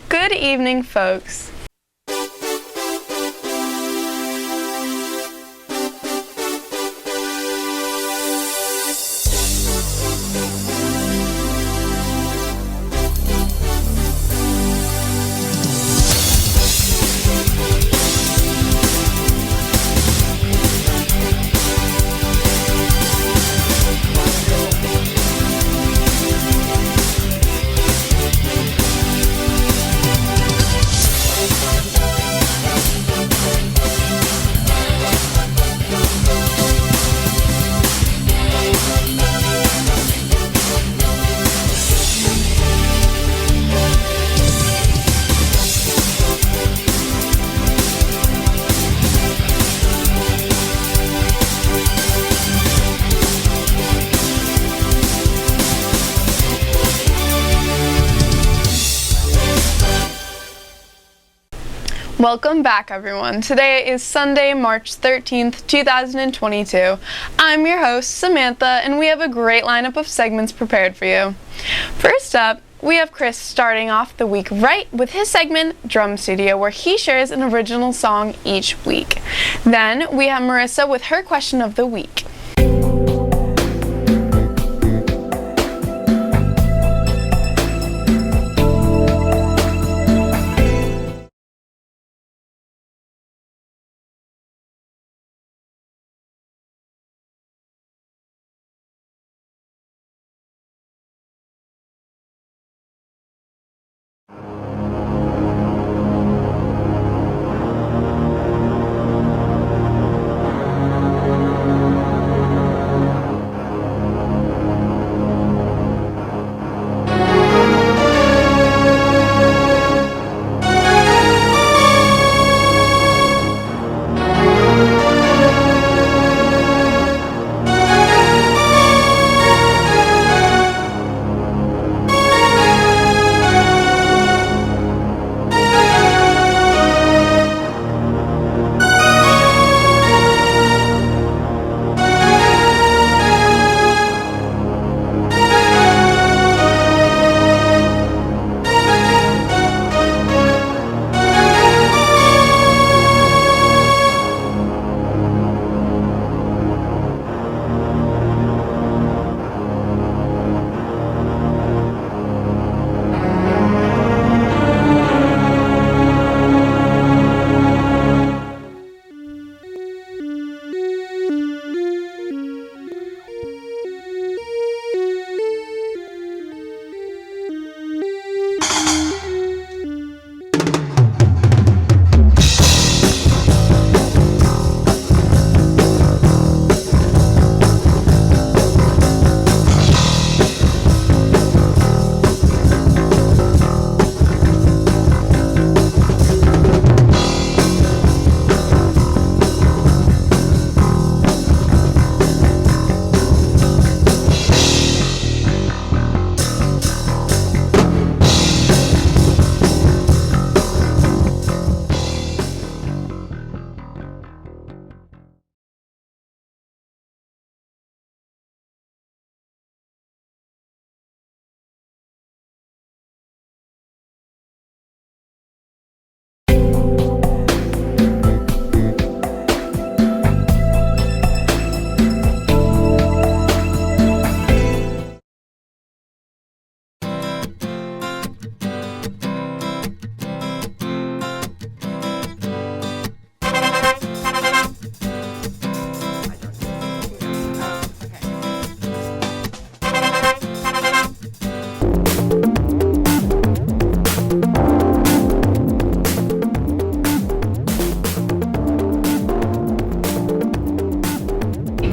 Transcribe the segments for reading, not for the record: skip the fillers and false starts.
Good evening, folks. Welcome back, everyone. Today is Sunday, March 13th, 2022. I'm your host, Samantha, and we have a great lineup of segments prepared for you. First up, we have Chris starting off the week right with his segment, Drum Studio, where he shares an original song each week. Then we have Marissa with her question of the week.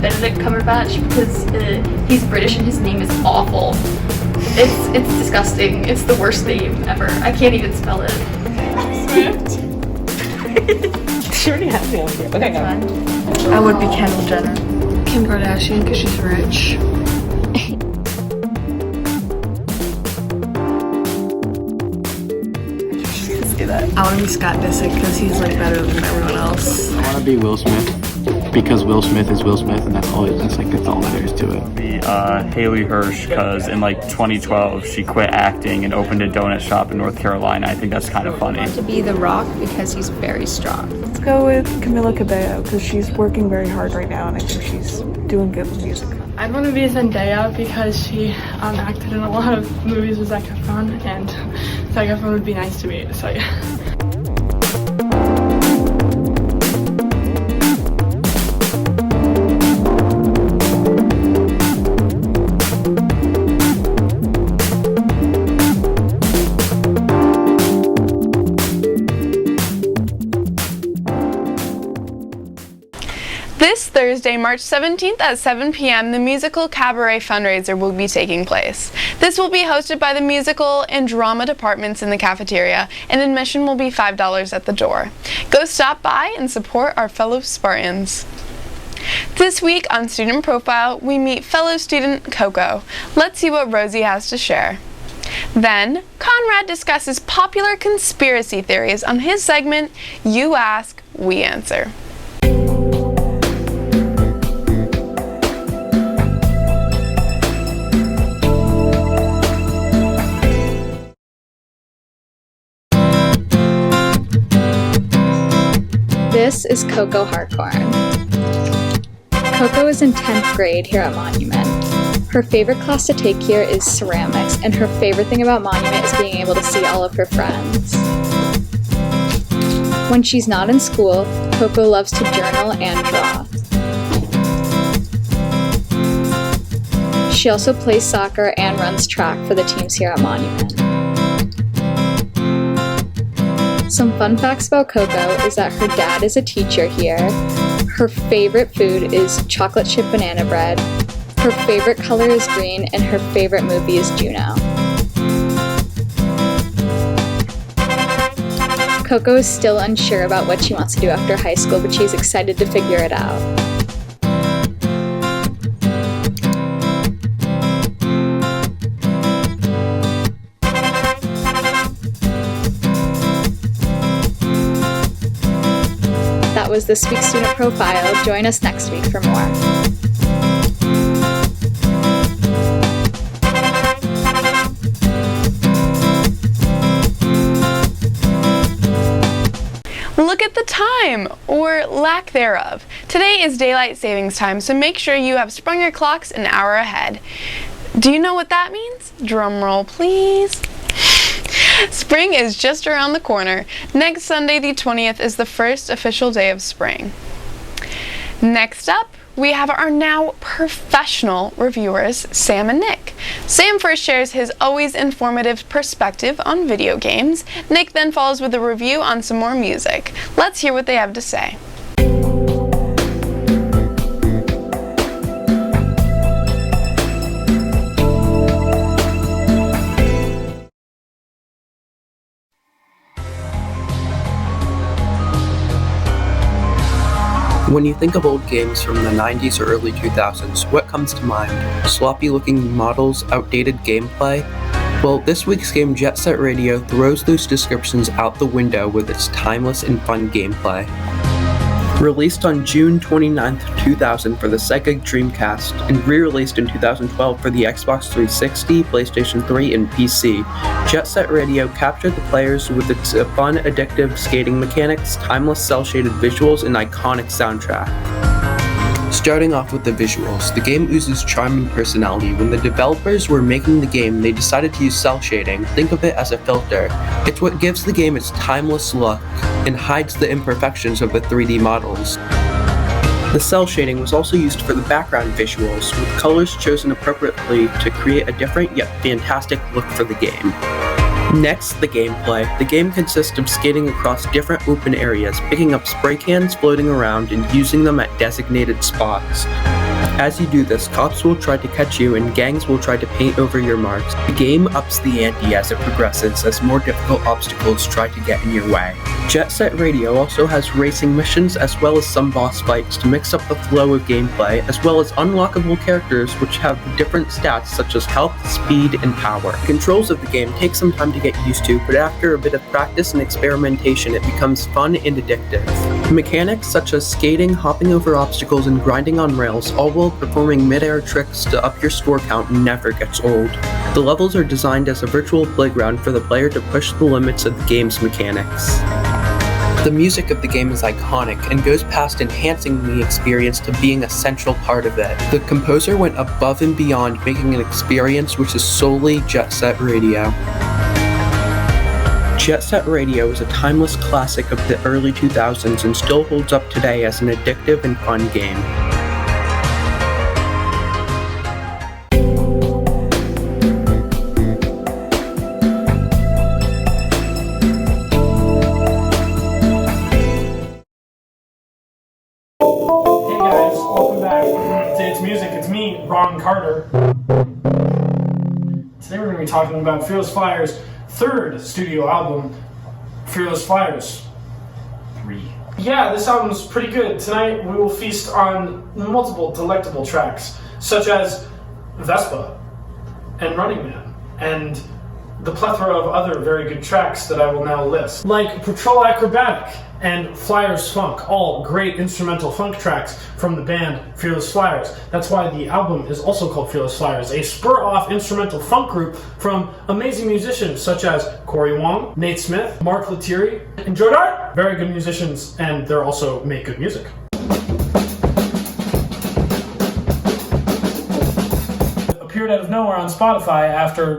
Benedict Cumberbatch because he's British and his name is awful. It's disgusting. It's the worst name ever. I can't even spell it. Swift. She already has me over here. Okay, go. I would be Kendall Jenner. Kim Kardashian because she's rich. Say that. I want to be Scott Disick because he's like better than everyone else. I want to be Will Smith. because Will Smith is Will Smith, and that's all there is to it. Haley Hirsch, because in 2012 she quit acting and opened a donut shop in North Carolina. I think that's kind of funny. To be The Rock because he's very strong. Let's go with Camila Cabello because she's working very hard right now and I think she's doing good with music. I'd want to be Zendaya because she acted in a lot of movies with Zac Efron, and Zac Efron would be nice to meet, so yeah. This Thursday, March 17th at 7 p.m., the musical Cabaret fundraiser will be taking place. This will be hosted by the musical and drama departments in the cafeteria, and admission will be $5 at the door. Go stop by and support our fellow Spartans. This week on Student Profile, we meet fellow student Coco. Let's see what Rosie has to share. Then, Conrad discusses popular conspiracy theories on his segment, You Ask, We Answer. This is Coco Hartcorn. Coco is in 10th grade here at Monument. Her favorite class to take here is ceramics, and her favorite thing about Monument is being able to see all of her friends. When she's not in school, Coco loves to journal and draw. She also plays soccer and runs track for the teams here at Monument. Some fun facts about Coco is that her dad is a teacher here. Her favorite food is chocolate chip banana bread. Her favorite color is green, and her favorite movie is Juno. Coco is still unsure about what she wants to do after high school, but she's excited to figure it out. That was this week's Student Profile. Join us next week for more. Look at the time, or lack thereof. Today is daylight savings time, so make sure you have sprung your clocks an hour ahead. Do you know what that means? Drum roll, please. Spring is just around the corner. Next Sunday, the 20th, is the first official day of spring. Next up, we have our now professional reviewers, Sam and Nick. Sam first shares his always informative perspective on video games. Nick then follows with a review on some more music. Let's hear what they have to say. When you think of old games from the 90s or early 2000s, what comes to mind? Sloppy-looking models, outdated gameplay? Well, this week's game Jet Set Radio throws those descriptions out the window with its timeless and fun gameplay. Released on June 29, 2000 for the Sega Dreamcast, and re-released in 2012 for the Xbox 360, PlayStation 3, and PC, Jet Set Radio captured the players with its fun, addictive skating mechanics, timeless cel-shaded visuals, and iconic soundtrack. Starting off with the visuals, the game oozes charm and personality. When the developers were making the game, they decided to use cel shading. Think of it as a filter. It's what gives the game its timeless look and hides the imperfections of the 3D models. The cel shading was also used for the background visuals, with colors chosen appropriately to create a different yet fantastic look for the game. Next, the gameplay. The game consists of skating across different open areas, picking up spray cans floating around and using them at designated spots. As you do this, cops will try to catch you and gangs will try to paint over your marks. The game ups the ante as it progresses, as more difficult obstacles try to get in your way. Jet Set Radio also has racing missions as well as some boss fights to mix up the flow of gameplay, as well as unlockable characters which have different stats such as health, speed, and power. The controls of the game take some time to get used to, but after a bit of practice and experimentation, it becomes fun and addictive. Mechanics such as skating, hopping over obstacles, and grinding on rails, all while performing mid-air tricks to up your score count, never gets old. The levels are designed as a virtual playground for the player to push the limits of the game's mechanics. The music of the game is iconic and goes past enhancing the experience to being a central part of it. The composer went above and beyond, making an experience which is solely Jet Set Radio. Jet Set Radio is a timeless classic of the early 2000s and still holds up today as an addictive and fun game. Hey guys, welcome back to It's Music. It's me, Ron Carter. Today we're going to be talking about Fearless Flyers' third studio album, Fearless Flyers 3. Yeah, this album's pretty good. Tonight we will feast on multiple delectable tracks, such as Vespa and Running Man, and the plethora of other very good tracks that I will now list, like Patrol Acrobatic and Flyers Funk, all great instrumental funk tracks from the band Fearless Flyers. That's why the album is also called Fearless Flyers, a spur-off instrumental funk group from amazing musicians such as Corey Wong, Nate Smith, Mark Lettieri, and Joe Dart. Very good musicians, and they also make good music. Appeared out of nowhere on Spotify after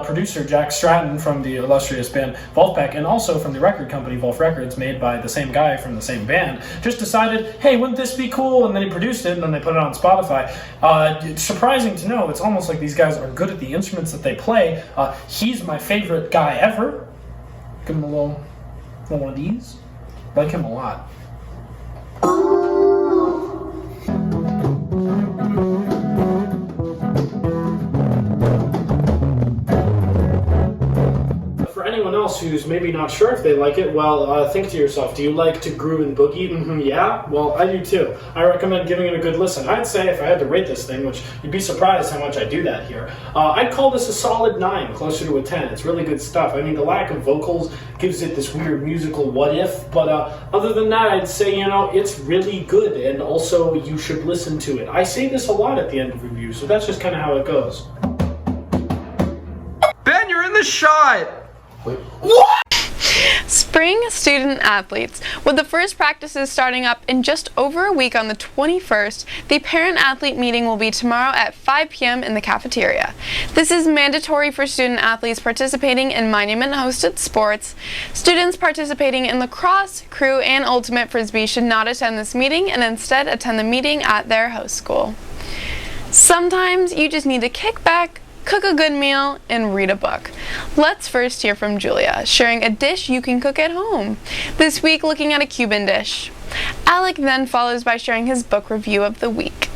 producer Jack Stratton from the illustrious band Vulfpeck, and also from the record company Vulf Records, made by the same guy from the same band, just decided, hey, wouldn't this be cool? And then he produced it, and then they put it on Spotify. It's surprising to know, it's almost like these guys are good at the instruments that they play. He's my favorite guy ever. Give him a little one of these. I like him a lot. For anyone else who's maybe not sure if they like it, well, think to yourself, do you like to groove and boogie? Yeah? Well, I do too. I recommend giving it a good listen. I'd say if I had to rate this thing, which you'd be surprised how much I do that here, I'd call this a solid 9, closer to a 10. It's really good stuff. I mean, the lack of vocals gives it this weird musical what if, but other than that, I'd say, it's really good, and also you should listen to it. I say this a lot at the end of reviews, so that's just kind of how it goes. Ben, you're in the shot! Wait. What? Spring student athletes. With the first practices starting up in just over a week on the 21st, the parent-athlete meeting will be tomorrow at 5 p.m. in the cafeteria. This is mandatory for student athletes participating in monument-hosted sports. Students participating in lacrosse, crew, and ultimate frisbee should not attend this meeting and instead attend the meeting at their host school. Sometimes you just need to kick back, cook a good meal, and read a book. Let's first hear from Julia, sharing a dish you can cook at home. This week, looking at a Cuban dish. Alec then follows by sharing his book review of the week.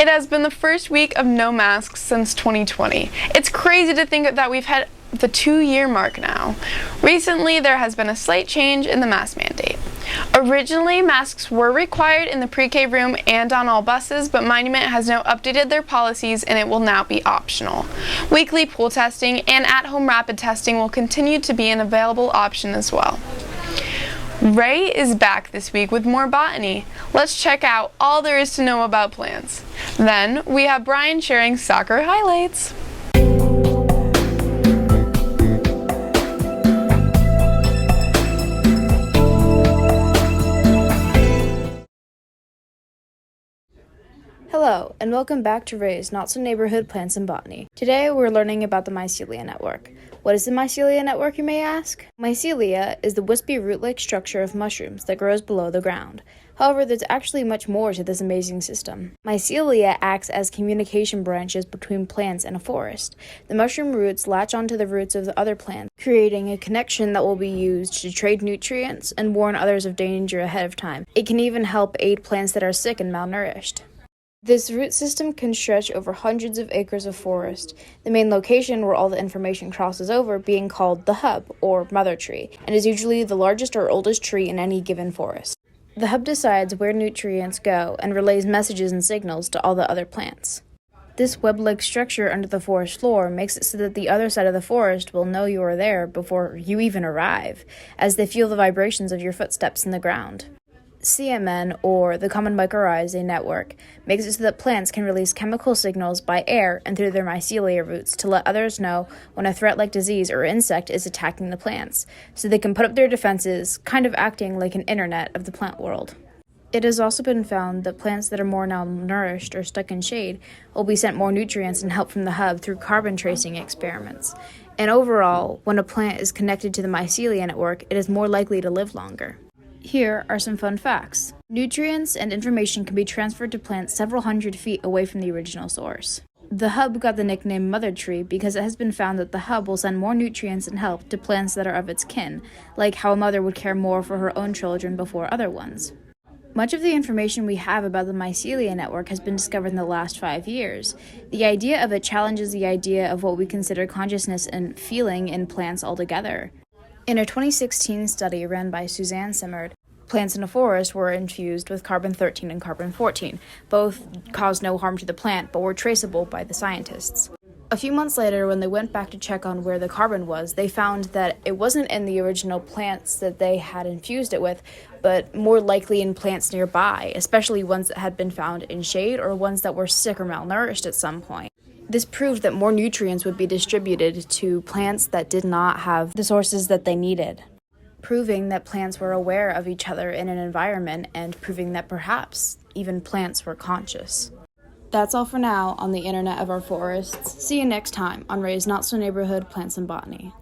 It has been the first week of no masks since 2020. It's crazy to think that we've had the 2-year mark now. Recently, there has been a slight change in the mask mandate. Originally, masks were required in the pre-K room and on all buses, but Monument has now updated their policies and it will now be optional. Weekly pool testing and at-home rapid testing will continue to be an available option as well. Ray is back this week with more botany. Let's check out all there is to know about plants. Then, we have Brian sharing soccer highlights. Hello, and welcome back to Ray's Not So Neighborhood Plants and Botany. Today we're learning about the mycelia network. What is the mycelia network, you may ask? Mycelia is the wispy root-like structure of mushrooms that grows below the ground. However, there's actually much more to this amazing system. Mycelia acts as communication branches between plants in a forest. The mushroom roots latch onto the roots of the other plants, creating a connection that will be used to trade nutrients and warn others of danger ahead of time. It can even help aid plants that are sick and malnourished. This root system can stretch over hundreds of acres of forest, the main location where all the information crosses over being called the hub, or mother tree, and is usually the largest or oldest tree in any given forest. The hub decides where nutrients go and relays messages and signals to all the other plants. This web-like structure under the forest floor makes it so that the other side of the forest will know you are there before you even arrive, as they feel the vibrations of your footsteps in the ground. CMN, or the common mycorrhizae network, makes it so that plants can release chemical signals by air and through their mycelia roots to let others know when a threat like disease or insect is attacking the plants, so they can put up their defenses, kind of acting like an internet of the plant world. It has also been found that plants that are more malnourished or stuck in shade will be sent more nutrients and help from the hub through carbon tracing experiments. And overall, when a plant is connected to the mycelia network, it is more likely to live longer. Here are some fun facts. Nutrients and information can be transferred to plants several hundred feet away from the original source. The hub got the nickname mother tree because it has been found that the hub will send more nutrients and help to plants that are of its kin, like how a mother would care more for her own children before other ones. Much of the information we have about the mycelia network has been discovered in the last 5 years. The idea of it challenges the idea of what we consider consciousness and feeling in plants altogether. In a 2016 study run by Suzanne Simard, plants in a forest were infused with carbon-13 and carbon-14. Both caused no harm to the plant, but were traceable by the scientists. A few months later, when they went back to check on where the carbon was, they found that it wasn't in the original plants that they had infused it with, but more likely in plants nearby, especially ones that had been found in shade or ones that were sick or malnourished at some point. This proved that more nutrients would be distributed to plants that did not have the sources that they needed, proving that plants were aware of each other in an environment and proving that perhaps even plants were conscious. That's all for now on the internet of our forests. See you next time on Ray's Not So Neighborhood Plants and Botany.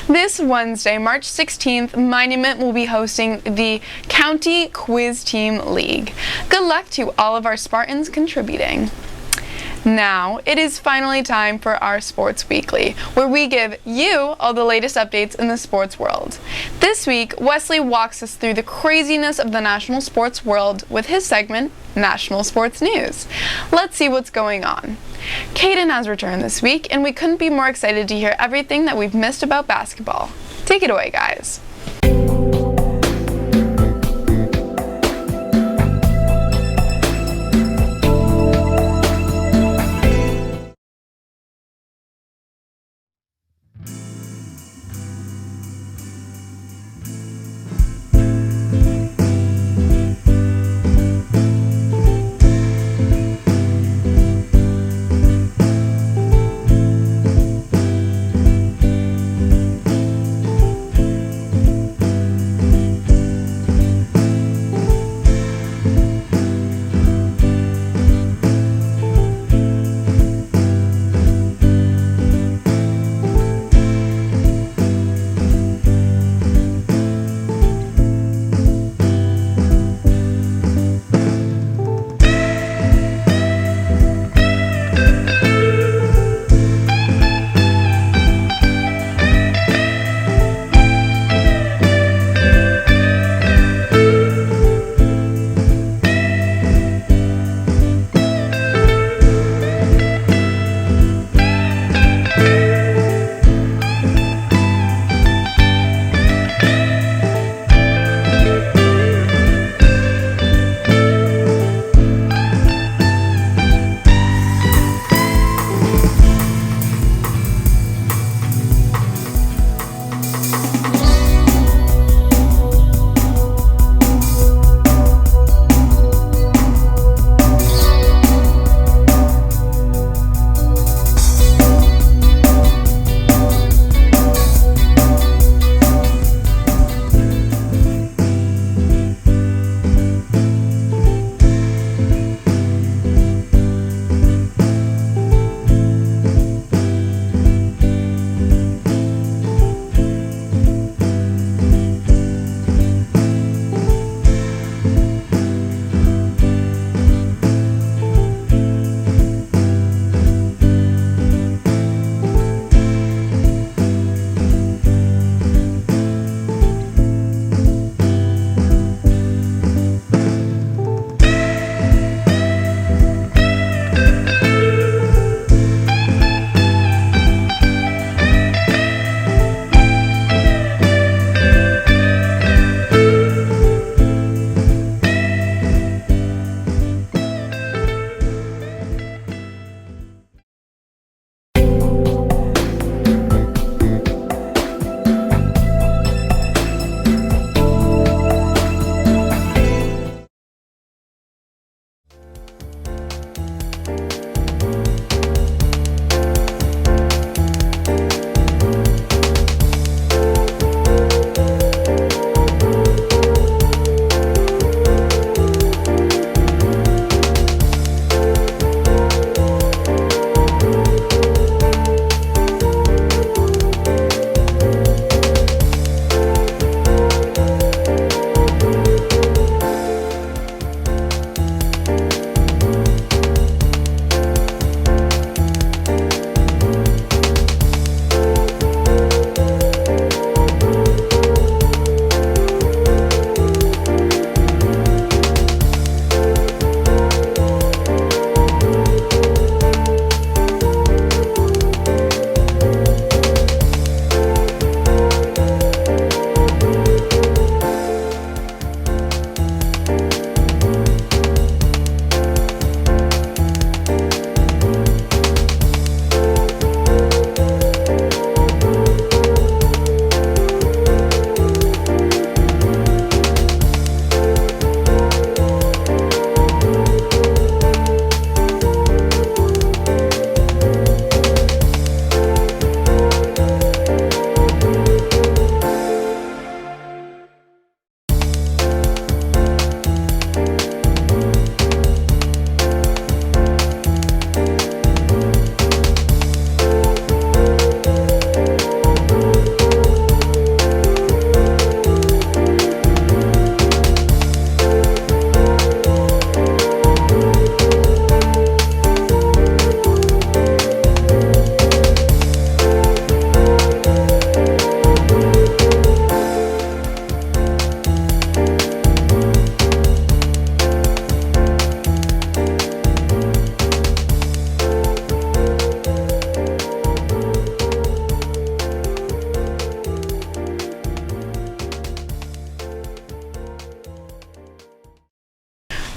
This Wednesday, March 16th, Monument will be hosting the County Quiz Team League. Good luck to all of our Spartans contributing. Now, it is finally time for our Sports Weekly, where we give you all the latest updates in the sports world. This week, Wesley walks us through the craziness of the national sports world with his segment, National Sports News. Let's see what's going on. Caden has returned this week, and we couldn't be more excited to hear everything that we've missed about basketball. Take it away, guys.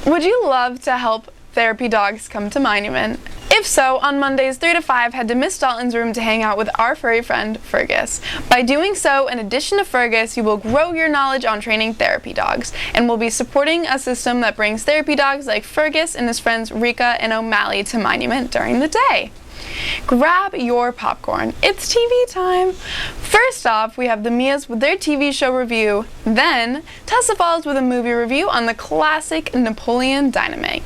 Would you love to help therapy dogs come to Monument? If so, on Mondays 3 to 5, head to Miss Dalton's room to hang out with our furry friend, Fergus. By doing so, in addition to Fergus, you will grow your knowledge on training therapy dogs, and will be supporting a system that brings therapy dogs like Fergus and his friends Rika and O'Malley to Monument during the day. Grab your popcorn. It's TV time. First off, we have the Mias with their TV show review. Then, Tessa follows with a movie review on the classic Napoleon Dynamite.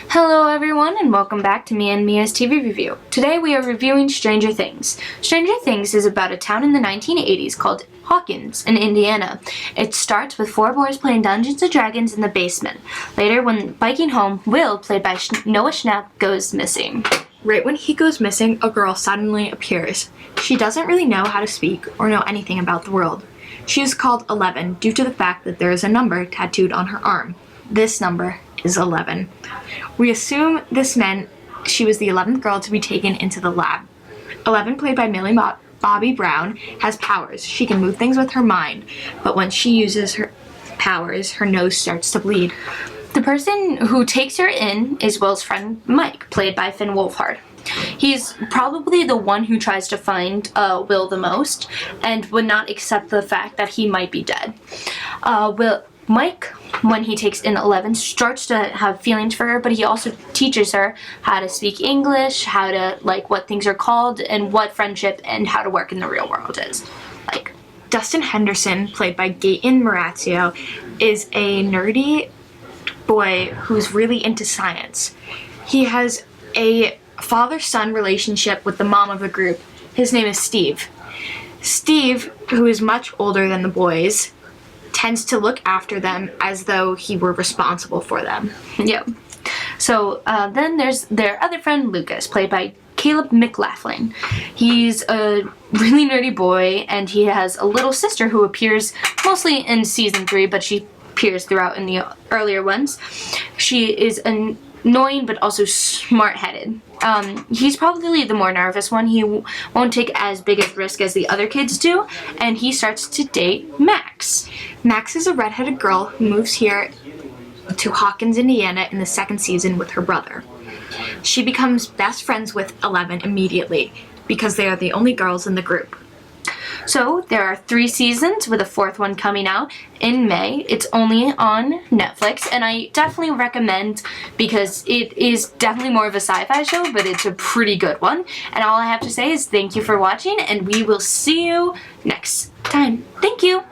Hello everyone and welcome back to me and Mia's TV review. Today we are reviewing Stranger Things. Stranger Things is about a town in the 1980s called Hawkins in Indiana. It starts with 4 boys playing Dungeons & Dragons in the basement. Later, when biking home, Will, played by Noah Schnapp, goes missing. Right when he goes missing, a girl suddenly appears. She doesn't really know how to speak or know anything about the world. She is called 11 due to the fact that there is a number tattooed on her arm. This number is 11. We assume this meant she was the 11th girl to be taken into the lab. 11, played by Millie Bobby Brown, has powers. She can move things with her mind, but when she uses her powers, her nose starts to bleed. The person who takes her in is Will's friend Mike, played by Finn Wolfhard. He's probably the one who tries to find Will the most and would not accept the fact that he might be dead. Mike, when he takes in 11, starts to have feelings for her, but he also teaches her how to speak English, how to, what things are called, and what friendship and how to work in the real world is. Dustin Henderson, played by Gaten Marazio, is a nerdy boy who's really into science. He has a father-son relationship with the mom of the group. His name is Steve. Steve, who is much older than the boys, tends to look after them as though he were responsible for them. Yep. So then there's their other friend Lucas, played by Caleb McLaughlin. He's a really nerdy boy, and he has a little sister who appears mostly in season 3, but she appears throughout in the earlier ones. She is annoying but also smart-headed. He's probably the more nervous one. He won't take as big a risk as the other kids do, and he starts to date Max. Max is a redheaded girl who moves here to Hawkins, Indiana in the 2nd season with her brother. She becomes best friends with 11 immediately because they are the only girls in the group. So there are 3 seasons with a 4th one coming out in May. It's only on Netflix, and I definitely recommend because it is definitely more of a sci-fi show, but it's a pretty good one. And all I have to say is thank you for watching, and we will see you next time. Thank you!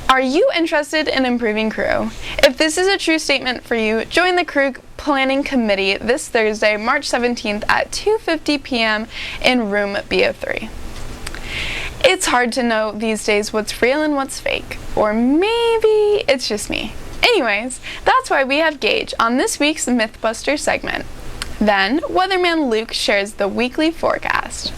Are you interested in improving crew? If this is a true statement for you, join the Crew Planning Committee this Thursday, March 17th at 2:50 p.m. in room B03. It's hard to know these days what's real and what's fake, or maybe it's just me. Anyways, that's why we have Gage on this week's Mythbuster segment. Then, Weatherman Luke shares the weekly forecast.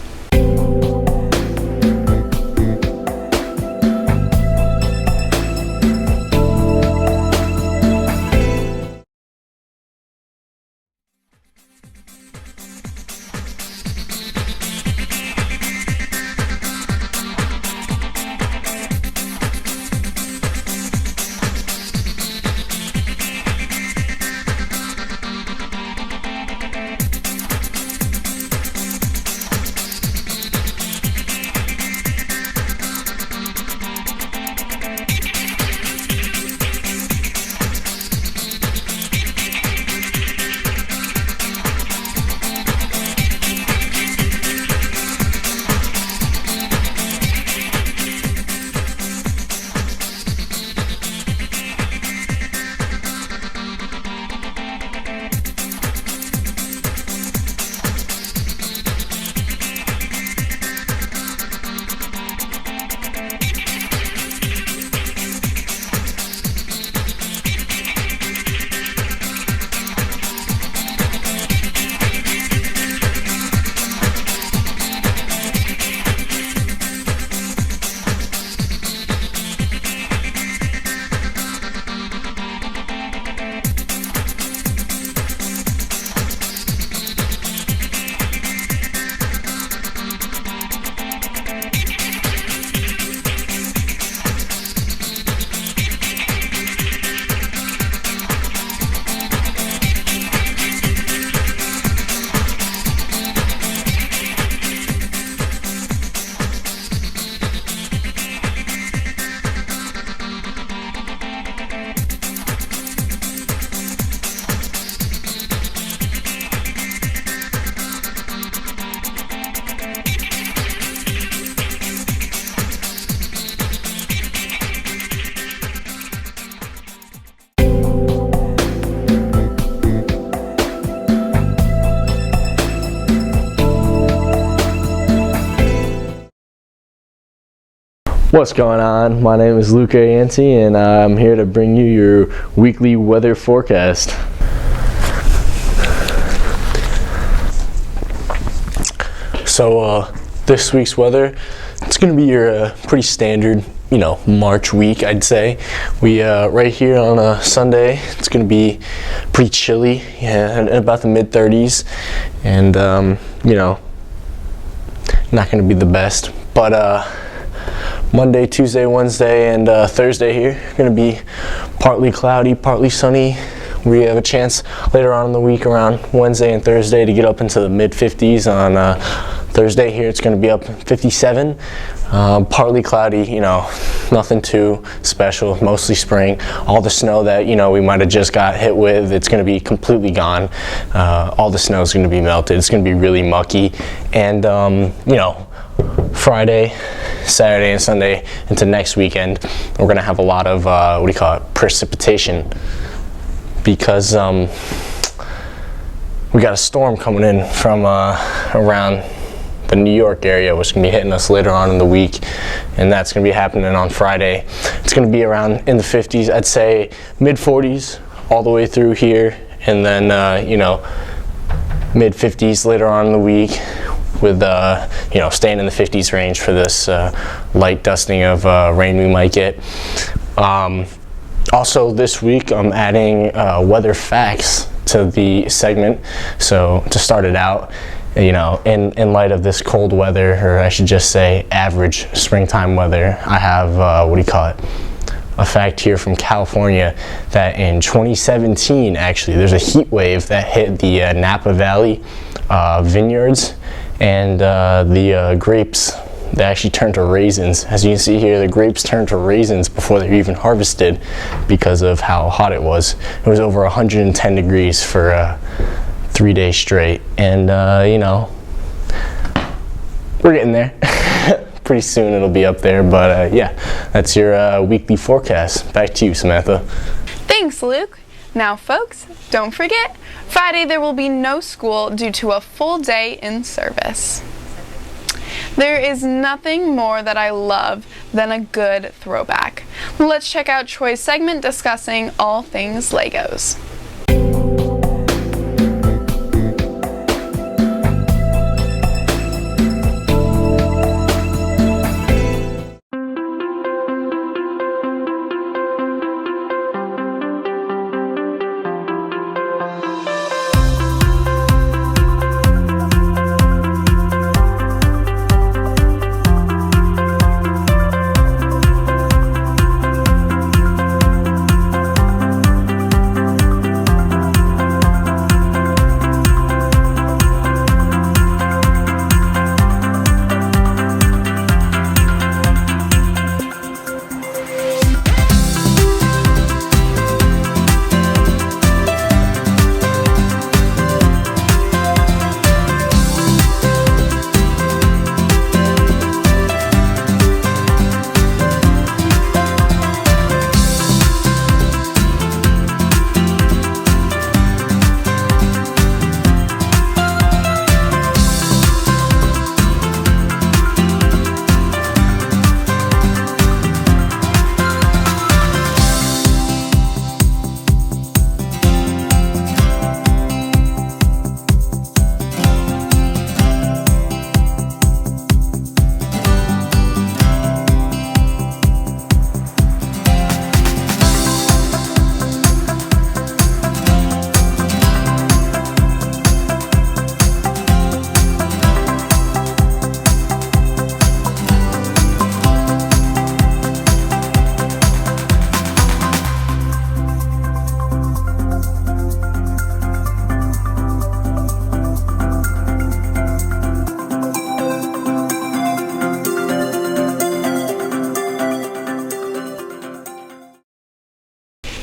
What's going on? My name is Luca Yancey and I'm here to bring you your weekly weather forecast. So this week's weather, it's going to be your pretty standard, March week, I'd say. We right here on a Sunday, it's going to be pretty chilly, about the mid-30s, and not going to be the best, but Monday, Tuesday, Wednesday, and Thursday here going to be partly cloudy, partly sunny. We have a chance later on in the week around Wednesday and Thursday to get up into the mid-50s. On Thursday here it's going to be up 57. Partly cloudy, nothing too special, mostly spring. All the snow that we might have just got hit with, it's going to be completely gone. All the snow is going to be melted. It's going to be really mucky, and Friday, Saturday, and Sunday into next weekend, we're going to have a lot of precipitation, because we got a storm coming in from around the New York area, which is going to be hitting us later on in the week, and that's going to be happening on Friday. It's going to be around in the 50s, I'd say mid-40s all the way through here, and then mid-50s later on in the week, with staying in the 50s range for this light dusting of rain we might get. Also this week I'm adding weather facts to the segment, so to start it out, in light of this cold weather, or I should just say average springtime weather, I have a fact here from California that in 2017, actually, there's a heat wave that hit the Napa Valley vineyards, and the grapes, they actually turned to raisins. As you can see here, the grapes turned to raisins before they were even harvested because of how hot it was. It was over 110 degrees for 3 days straight, and we're getting there. pretty soon it'll be up there. But yeah, that's your weekly forecast. Back to you, Samantha. Thanks, Luke. Now, folks, don't forget, Friday there will be no school due to a full day in service. There is nothing more that I love than a good throwback. Let's check out Troy's segment discussing all things Legos.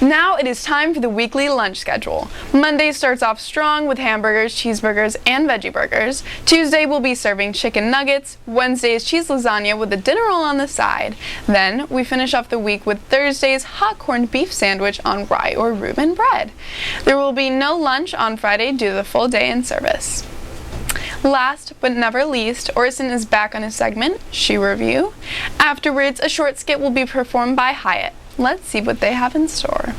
Now it is time for the weekly lunch schedule. Monday starts off strong with hamburgers, cheeseburgers, and veggie burgers. Tuesday will be serving chicken nuggets. Wednesday is cheese lasagna with a dinner roll on the side. Then we finish off the week with Thursday's hot corned beef sandwich on rye or Reuben bread. There will be no lunch on Friday due to the full day in service. Last but never least, Orson is back on his segment, Shoe Review. Afterwards, a short skit will be performed by Hyatt. Let's see what they have in store.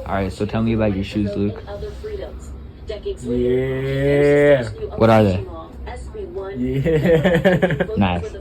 Alright, so tell me about your shoes, Luke. Yeah. What are they? Yeah. Nice.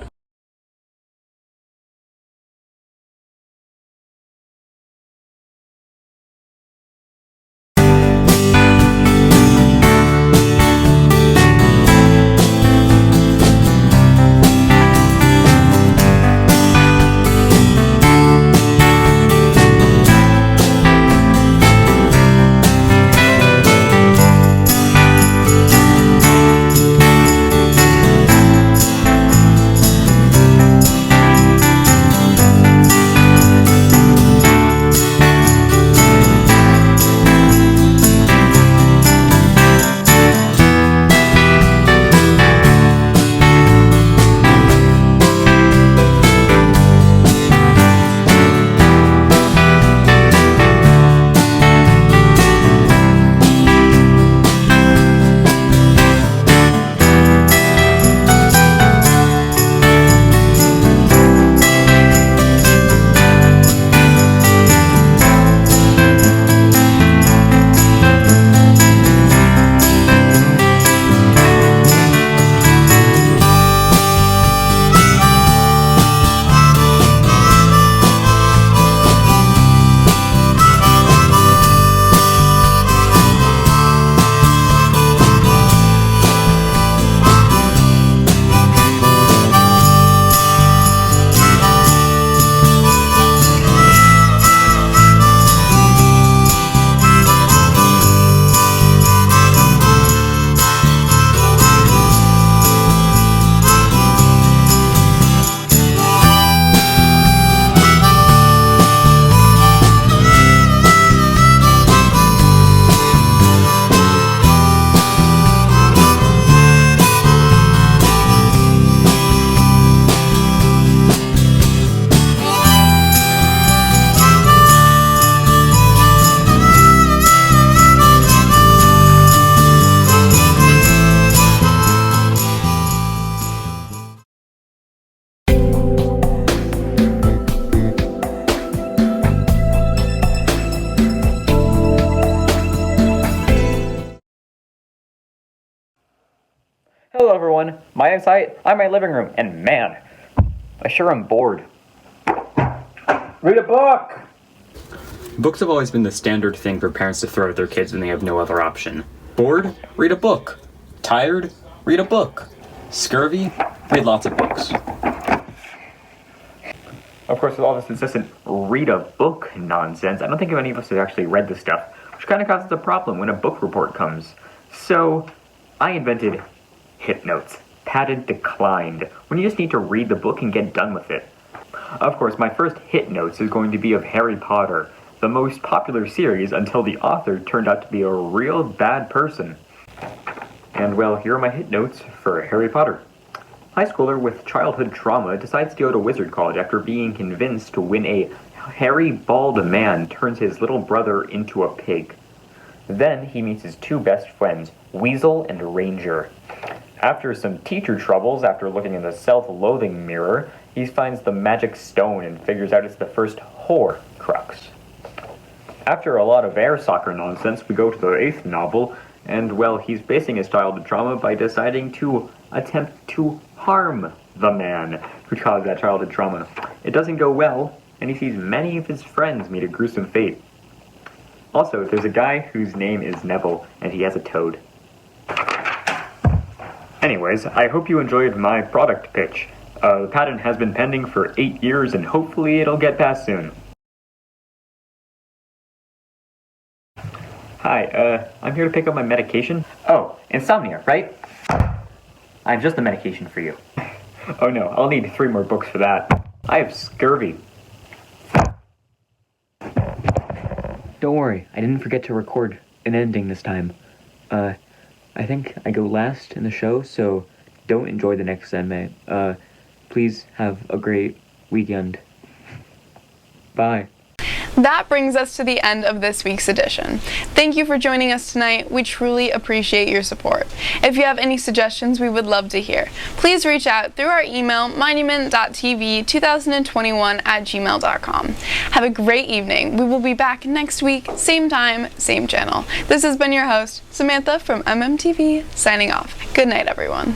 Hello everyone, my eyesight, I'm in my living room, and man, I sure am bored. Read a book! Books have always been the standard thing for parents to throw at their kids when they have no other option. Bored? Read a book. Tired? Read a book. Scurvy? Read lots of books. Of course, with all this incessant read a book nonsense, I don't think any of us have actually read this stuff, which kind of causes a problem when a book report comes. So, I invented hit notes. Padded declined, when you just need to read the book and get done with it. Of course, my first hit notes is going to be of Harry Potter, the most popular series until the author turned out to be a real bad person. And well, here are my hit notes for Harry Potter. High schooler with childhood trauma decides to go to wizard college after being convinced to win a hairy bald man turns his little brother into a pig. Then he meets his two best friends, Weasel and Ranger. After some teacher troubles, after looking in the self-loathing mirror, he finds the magic stone and figures out it's the first Horcrux. After a lot of air soccer nonsense, we go to the 8th novel, and well, he's facing his childhood trauma by deciding to attempt to harm the man who caused that childhood trauma. It doesn't go well, and he sees many of his friends meet a gruesome fate. Also, there's a guy whose name is Neville, and he has a toad. Anyways, I hope you enjoyed my product pitch. The patent has been pending for 8 years, and hopefully it'll get passed soon. Hi, I'm here to pick up my medication. Oh, insomnia, right? I have just the medication for you. Oh no, I'll need 3 more books for that. I have scurvy. Don't worry, I didn't forget to record an ending this time. I think I go last in the show, so don't enjoy the next segment. Please have a great weekend. Bye. That brings us to the end of this week's edition. Thank you for joining us tonight. We truly appreciate your support. If you have any suggestions, we would love to hear. Please reach out through our email, monument.tv2021@gmail.com. Have a great evening. We will be back next week, same time, same channel. This has been your host, Samantha from MMTV, signing off. Good night, everyone.